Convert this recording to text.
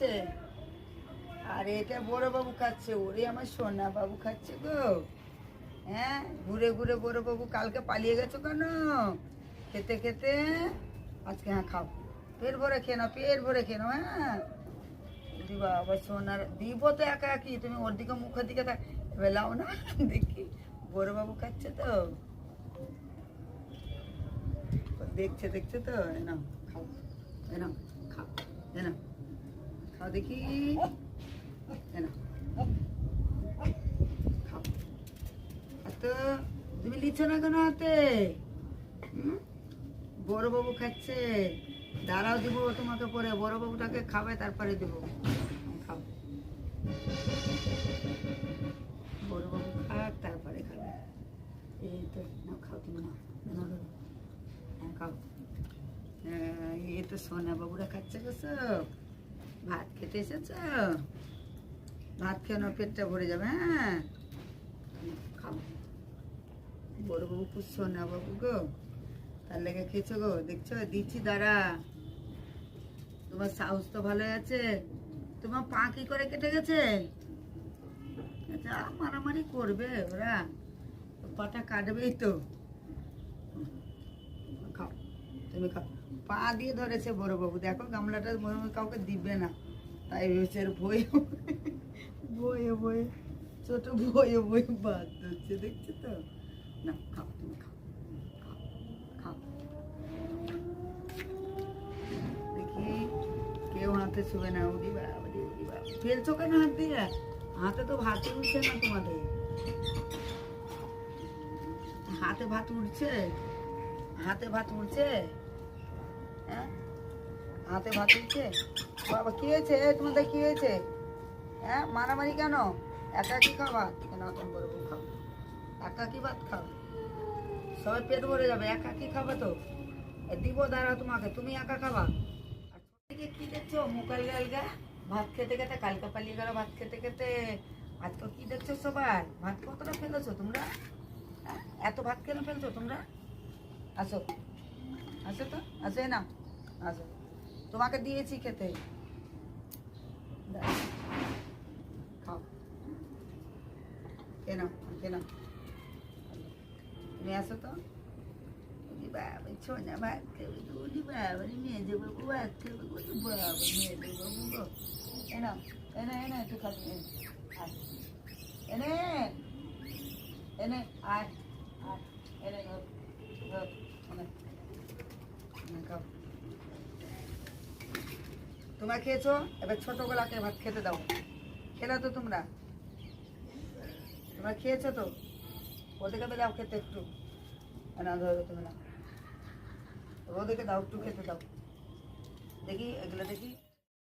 খাচ্ছে? আর এটা বড় বাবু খাচ্ছে। ওরে আমার সোনা বাবু খাচ্ছে গো। হ্যাঁ, ঘুরে ঘুরে বড় বাবু কালকে পালিয়ে গেছো কেন? খেতে খেতে আজকে হ্যাঁ খাও, পেট ভরে খেয়ে নাও, পেট ভরে খেয়ে নাও। হ্যাঁ দিবা আবার সোনার দিব তো একা একই, তুমি ওর দিকে মুখের দিকে বেলাও না। দেখি বড় বাবু খাচ্ছে তো, দেখছে দেখছে তো। এনাও খাও, এনাও খাও, এনাও খাও দেখি, এনাও খাও। আর তো তুমি নিচ্ছ না কেন হাতে? বড় বাবু খাচ্ছে, দাঁড়াও দিব তোমাকে পরে। বড় বাবুটাকে খাবে তারপরে দিব। খাও, বড় বাবু খাক তারপরে খাবে। এই তো না, খাও তুমি না, হ্যাঁ খাও। এই তো সোনা বাবুরা খাচ্ছে গো সব। ভাত খেতে এসেছ? ভাত খেয়ে না, পেটটা ভরে যাবে। হ্যাঁ খাও। বড় বাবু খুব সোনা বাবু গো, তার লেগে খেয়েছো গো। দেখছো দিচ্ছি, দাঁড়া। তোমার সাহস তো ভালো আছে। তোমার পা কি করে কেটে গেছে? আচ্ছা, মারামারি করবে ওরা, পাটা কাটবেই তো। খাও, তুমি খাও। পা দিয়ে ধরেছে বড় বাবু, দেখো গামলাটা মনে হয় কাউকে দিবে না, তাই ভেবেছে বয়ে বয়ে বয়ে, ছোট বয়ে বয়ে বাদ ধরছে, দেখছো তো। না খাও, তুমি খাও, খাও খাও। দেখি কেউ হাতে ছুবে না। উড়ি বাবা, উড়ি বাবা, ফেলছো কেন হাত দিয়ে? হাতে তো ভাত উঠছে না তোমাদের। হাতে ভাত উঠছে? হাতে ভাত উঠছে? হ্যাঁ, হাতে ভাত উঠছে? বাবা কি হয়েছে তোমাদের, কি হয়েছে? হ্যাঁ, মারামারি কেন? একা কি খাও ভাত? কেন তুমি বড় বউ খাও, একা কি ভাত খাও? সবাই পেট ভরে যাবে, একা কি খাবে তো। দিব দাঁড়াও তোমাকে, তুমি একা খাবা? আর ছোটদিকে কি দেখছো মুকাল গালগা? ভাত খেতে খেতে কালকে পালিয়ে গেল, ভাত খেতে খেতে। আজকে কি দেখছো সবাই? ভাত কতটা ফেলেছো তোমরা? হ্যাঁ, এত ভাত কেন ফেলছো তোমরা? আসো, আসো তো, আসো না, আসো। তোমাকে দিয়েছি খেতে, খাও। কেন কেন তুমি আসো তো। বাবা ছোনা ভাত খাবে, উলি বাবা মেজে বাবু ভাত খাবে, উলি বাবা মেজে বাবু গো। এনা এনে এনে একটু খাবি, এনে এনে আয় আয়, এনে খাও। তোমরা খেয়েছো, এবার ছোটবেলাকে ভাত খেতে দাও। খেলা তো তোমরা, তোমরা খেয়েছো তো, ওদেরকে তো দাও খেতে একটু। না ধরো তুমি না, ওদেরকে দাও একটু খেতে দাও। দেখি এগুলো দেখি।